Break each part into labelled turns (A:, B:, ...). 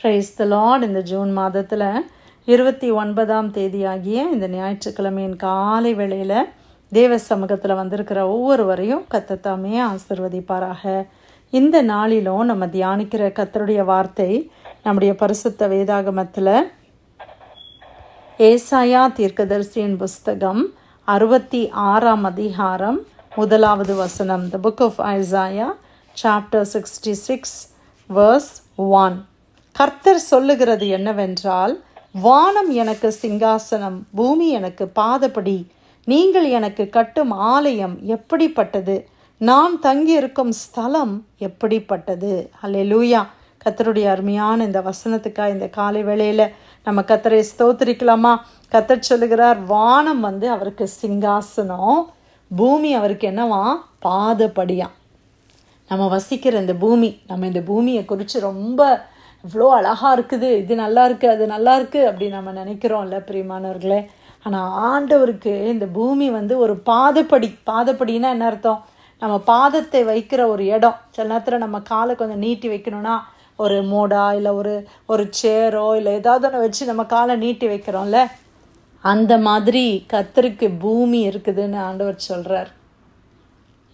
A: Praise the Lord. இந்த June மாதத்தில் 29ஆம் தேதியாகிய இந்த ஞாயிற்றுக்கிழமையின் காலை வேளையில் தேவ சமூகத்தில் வந்திருக்கிற ஒவ்வொருவரையும் கர்த்தர் ஆசீர்வதிப்பாராக. இந்த நாளிலும் நம்ம தியானிக்கிற கர்த்தருடைய வார்த்தை நம்முடைய பரிசுத்த வேதாகமத்தில் ஏசாயா தீர்க்கதரிசியின் புஸ்தகம் 66ஆம் அதிகாரம் 1வது வசனம். The book of Isaiah chapter 66 verse 1. கர்த்தர் சொல்லுகிறது என்னவென்றால், வானம் எனக்கு சிங்காசனம், பூமி எனக்கு பாதபடி. நீங்கள் எனக்கு கட்டும் ஆலயம் எப்படிப்பட்டது, நான் தங்கியிருக்கும் ஸ்தலம் எப்படிப்பட்டது. அல்லேலூயா. கர்த்தருடைய அருமையான இந்த வசனத்துக்காக இந்த காலை வேளையில் நம்ம கர்த்தரை ஸ்தோத்திரிக்கலாமா? கர்த்தர் சொல்லுகிறார், வானம் அவருக்கு சிங்காசனம், பூமி அவருக்கு என்னவா, பாதப்படியாம். நம்ம வசிக்கிற இந்த பூமி, நம்ம இந்த பூமியை குறித்து ரொம்ப இவ்வளோ அழகாக இருக்குது, இது நல்லா இருக்குது, அது நல்லா இருக்குது அப்படி நம்ம நினைக்கிறோம்ல பிரியமானவர்களே. ஆனால் ஆண்டவருக்கு இந்த பூமி ஒரு பாதப்படினா என்ன அர்த்தம்? நம்ம பாதத்தை வைக்கிற ஒரு இடம். சில நேரத்தில் நம்ம காலை கொஞ்சம் நீட்டி வைக்கணும்னா ஒரு மோடா இல்லை ஒரு சேரோ இல்லை ஏதாவது ஒன்று வச்சு நம்ம காலை நீட்டி வைக்கிறோம்ல, அந்த மாதிரி கர்த்தருக்கு பூமி இருக்குதுன்னு ஆண்டவர் சொல்கிறார்.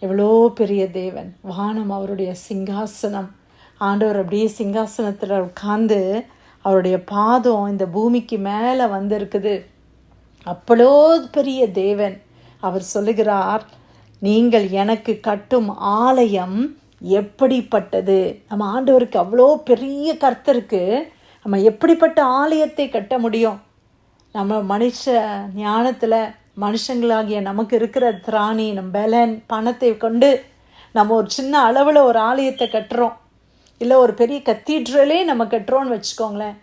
A: எவ்வளோ பெரிய தேவன்! வானம் அவருடைய சிங்காசனம். ஆண்டவர் அப்படியே சிங்காசனத்தில் உட்கார்ந்து அவருடைய பாதம் இந்த பூமிக்கு மேலே இருக்குது. அவ்வளோ பெரிய தேவன். அவர் சொல்லுகிறார், நீங்கள் எனக்கு கட்டும் ஆலயம் எப்படிப்பட்டது. நம்ம ஆண்டவருக்கு அவ்வளோ பெரிய கர்த்தருக்கு நம்ம எப்படிப்பட்ட ஆலயத்தை கட்ட முடியும்? நம்ம மனுஷ ஞானத்தில் மனுஷங்களாகிய நமக்கு இருக்கிற திராணி, நம்ம பலன், பணத்தை கொண்டு நம்ம ஒரு சின்ன அளவில் ஒரு ஆலயத்தை கட்டுறோம், இல்லை ஒரு பெரிய கத்தீட்ரலே நம்ம கட்டுறோன்னு வச்சுக்கோங்களேன்.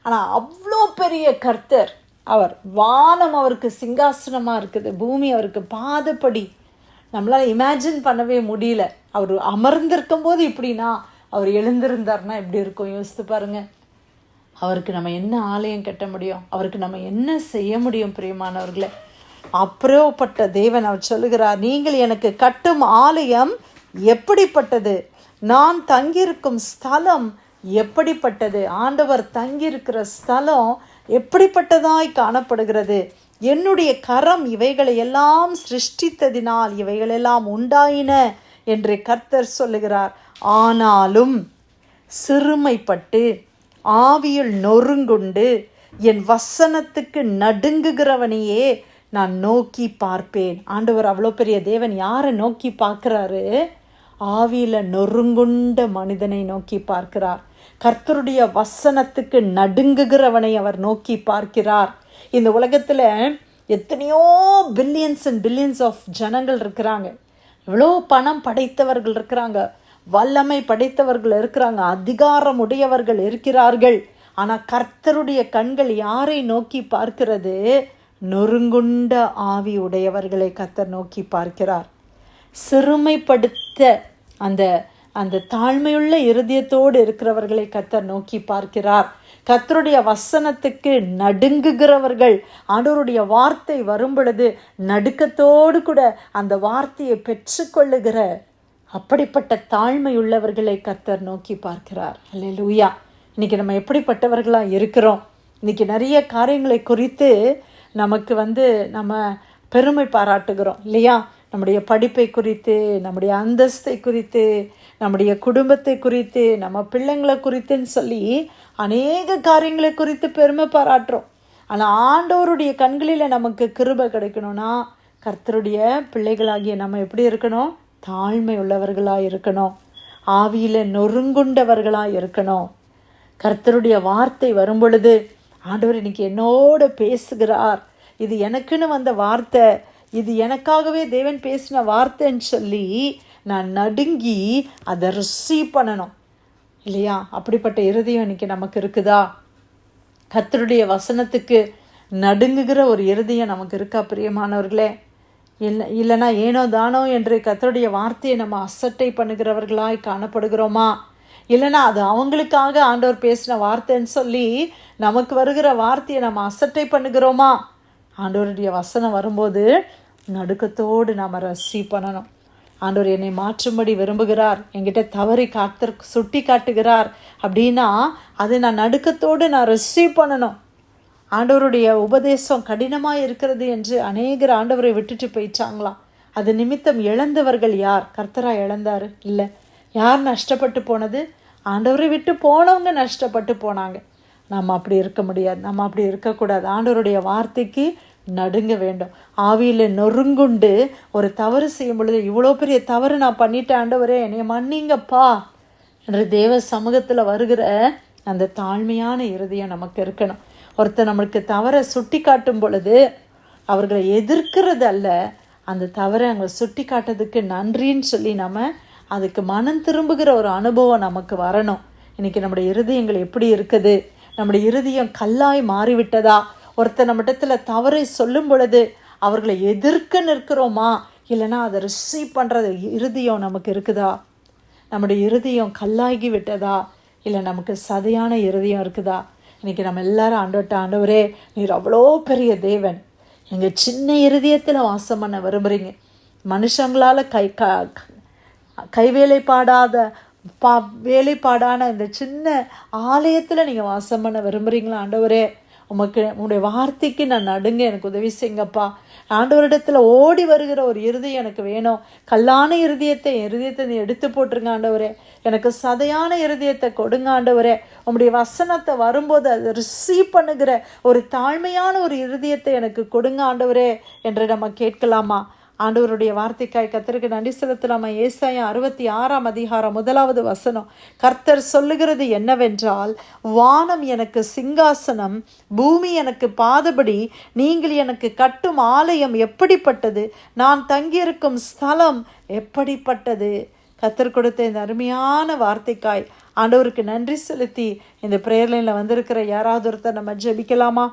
A: ஆனால் அவ்வளோ பெரிய கர்த்தர், அவர் வானம் அவருக்கு சிங்காசனமாக இருக்குது, பூமி அவருக்கு பாதப்படி. நம்மளால் இமேஜின் பண்ணவே முடியல. அவர் அமர்ந்திருக்கும் போது இப்படின்னா, அவர் எழுந்திருந்தார்னா எப்படி இருக்கும் யோசித்து பாருங்கள். அவருக்கு நம்ம என்ன ஆலயம் கட்ட முடியும்? அவருக்கு நம்ம என்ன செய்ய முடியும் பிரியமானவர்களே? அப்படிப்பட்ட தேவன் அவர் சொல்லுகிறார், நீங்கள் எனக்கு கட்டும் ஆலயம் எப்படிப்பட்டது, நான் தங்கியிருக்கும் ஸ்தலம் எப்படிப்பட்டது. ஆண்டவர் தங்கியிருக்கிற ஸ்தலம் எப்படிப்பட்டதாய் காணப்படுகிறது. என்னுடைய கரம் இவைகளை எல்லாம் சிருஷ்டித்ததினால் இவைகளெல்லாம் உண்டாயின என்று கர்த்தர் சொல்லுகிறார். ஆனாலும் சிறுமைப்பட்டு ஆவியில் நொறுங்குண்டு என் வசனத்துக்கு நடுங்குகிறவனையே நான் நோக்கி பார்ப்பேன். ஆண்டவர் அவ்வளோ பெரிய தேவன் யாரை நோக்கி பார்க்குறாரு? ஆவியில் நொறுங்குண்ட மனிதனை நோக்கி பார்க்கிறார். கர்த்தருடைய வசனத்துக்கு நடுங்குகிறவனை அவர் நோக்கி பார்க்கிறார். இந்த உலகத்தில் எத்தனையோ பில்லியன்ஸ் அண்ட் பில்லியன்ஸ் ஆஃப் ஜனங்கள் இருக்கிறாங்க, எவ்வளோ பணம் படைத்தவர்கள் இருக்கிறாங்க, வல்லமை படைத்தவர்கள் இருக்கிறாங்க, அதிகாரம் உடையவர்கள் இருக்கிறார்கள். ஆனால் கர்த்தருடைய கண்கள் யாரை நோக்கி பார்க்கிறது? நொறுங்குண்ட ஆவி உடையவர்களை கர்த்தர் நோக்கி பார்க்கிறார். சிறுமைப்படுத்த அந்த தாழ்மையுள்ள இருதயத்தோடு இருக்கிறவர்களை கர்த்தர் நோக்கி பார்க்கிறார். கர்த்தருடைய வசனத்துக்கு நடுங்குகிறவர்கள், ஆண்டவருடைய வார்த்தை வரும் பொழுது நடுக்கத்தோடு கூட அந்த வார்த்தையை பெற்றுக்கொள்ளுகிற அப்படிப்பட்ட தாழ்மையுள்ளவர்களை கர்த்தர் நோக்கி பார்க்கிறார். அல்லேலூயா. இன்னைக்கு நம்ம எப்படிப்பட்டவர்களாக இருக்கிறோம்? இன்னைக்கு நிறைய காரியங்களை குறித்து நமக்கு நம்ம பெருமை பாராட்டுகிறோம் இல்லையா? நம்முடைய படிப்பை குறித்து, நம்முடைய அந்தஸ்தை குறித்து, நம்முடைய குடும்பத்தை குறித்து, நம்ம பிள்ளைங்களை குறித்துன்னு சொல்லி அநேக காரியங்களை குறித்து பெருமை பாராட்டுறோம். ஆனால் ஆண்டவருடைய கண்களில் நமக்கு கிருபை கிடைக்கணும்னா கர்த்தருடைய பிள்ளைகளாகிய நம்ம எப்படி இருக்கணும்? தாழ்மை உள்ளவர்களாக இருக்கணும், ஆவியில் நொறுங்குண்டவர்களாக இருக்கணும். கர்த்தருடைய வார்த்தை வரும் பொழுது, ஆண்டவர் இன்னைக்கு என்னோட பேசுகிறார், இது எனக்குன்னு வந்த வார்த்தை, இது எனக்காகவே தேவன் பேசின வார்த்தைன்னு சொல்லி நான் நடுங்கி அதை ரிசீவ் பண்ணணும் இல்லையா? அப்படிப்பட்ட இருதயம் இன்னைக்கு நமக்கு இருக்குதா? கர்த்தருடைய வசனத்துக்கு நடுங்குகிற ஒரு இருதயம் நமக்கு இருக்கா பிரியமானவர்களே? இல்லைன்னா ஏனோ தானோ என்று கர்த்தருடைய வார்த்தையை நம்ம அசட்டை பண்ணுகிறவர்களாய் காணப்படுகிறோமா? இல்லைன்னா அது அவங்களுக்காக ஆண்டவர் பேசின வார்த்தைன்னு சொல்லி நமக்கு வருகிற வார்த்தையை நம்ம அசட்டை பண்ணுகிறோமா? ஆண்டவருடைய வசனம் வரும்போது நடுக்கத்தோடு நாம் ரிசீவ் பண்ணணும். ஆண்டவர் என்னை மாற்றும்படி விரும்புகிறார், என்கிட்ட தவறி கர்த்தர் சுட்டி காட்டுகிறார் அப்படின்னா அதை நான் நடுக்கத்தோடு நான் ரிசீவ் பண்ணணும். ஆண்டவருடைய உபதேசம் கடினமாக இருக்கிறது என்று அநேகர் ஆண்டவரை விட்டுட்டு போயிட்டாங்களாம். அது நிமித்தம் இழந்தவர்கள் யார்? கர்த்தரா இழந்தாரு? இல்லை. யார் நஷ்டப்பட்டு போனது? ஆண்டவரை விட்டு போனவங்க நஷ்டப்பட்டு போனாங்க. நம்ம அப்படி இருக்க முடியாது, நம்ம அப்படி இருக்கக்கூடாது. ஆண்டவருடைய வார்த்தைக்கு நடுங்க வேண்டும். ஆவியில் நொறுங்குண்டு ஒரு தவறு செய்யும் பொழுது, இவ்வளோ பெரிய தவறு நான் பண்ணிட்டேன் ஆண்டவரே, என்னை மன்னிங்கப்பா என்று தேவ சமூகத்தில் வருகிற அந்த தாழ்மையான இருதயம் நமக்கு இருக்கணும். ஒருத்தர் நம்மளுக்கு தவறை சுட்டி காட்டும் பொழுது அவர்களை எதிர்க்கிறது அல்ல, அந்த தவறை அங்கே சுட்டி காட்டுறதுக்கு நன்றின்னு சொல்லி நம்ம அதுக்கு மனம் திரும்புகிற ஒரு அனுபவம் நமக்கு வரணும். இன்றைக்கி நம்முடைய இருதயங்கள் எப்படி இருக்குது? நம்முடைய இருதயம் கல்லாய் மாறிவிட்டதா? ஒருத்தர் நம்ம இடத்துல தவறை சொல்லும் பொழுது அவர்களை எதிர்க்க நிற்கிறோமா, இல்லைன்னா அதை ரிசீவ் பண்ணுறது இருதயம் நமக்கு இருக்குதா? நம்முடைய இருதயம் கல்லாகி விட்டதா, இல்லை நமக்கு சதையான இருதயம் இருக்குதா? இன்றைக்கி நம்ம எல்லாரும் ஆண்டவரே, நீர் அவ்வளோ பெரிய தேவன், எங்கள் சின்ன இருதயத்தில் வாசம் பண்ண விரும்புகிறீங்க. மனுஷங்களால் கைவேலைப்பாடாத வேலைப்பாடான இந்த சின்ன ஆலயத்தில் நீங்கள் வாசம் பண்ண விரும்புகிறீங்களா ஆண்டவரே? உங்களுடைய வார்த்தைக்கு நான் நடுங்க, எனக்கு உதவி செய்யுங்கப்பா. ஆண்டவரிடத்தில் ஓடி வருகிற ஒரு இருதயம் எனக்கு வேணும். கல்லான இருதயத்தை நீ எடுத்து போட்டுருங்க ஆண்டவரே. எனக்கு சதையான இருதயத்தை கொடுங்க ஆண்டவரே. உங்களுடைய வசனத்தை வரும்போது அதை ரிசீவ் பண்ணுகிற ஒரு தாழ்மையான ஒரு இருதயத்தை எனக்கு கொடுங்க ஆண்டவரே என்று நம்ம கேட்கலாமா? ஆண்டவருடைய வார்த்தைக்காய் கர்த்தருக்கு நன்றி செலுத்தலாமா? ஏசாயா 66ஆம் அதிகாரம் 1வது வசனம். கர்த்தர் சொல்லுகிறது என்னவென்றால், வானம் எனக்கு சிங்காசனம், பூமி எனக்கு பாதபடி, நீங்கள் எனக்கு கட்டும் ஆலயம் எப்படிப்பட்டது, நான் தங்கியிருக்கும் ஸ்தலம் எப்படிப்பட்டது. கர்த்தர் கொடுத்த இந்த அருமையான வார்த்தைக்காய் ஆண்டவருக்கு நன்றி செலுத்தி இந்த பிரேயர் லைனில் வந்திருக்கிற யாராவது ஒருத்தர் நம்ம ஜெபிக்கலாமா?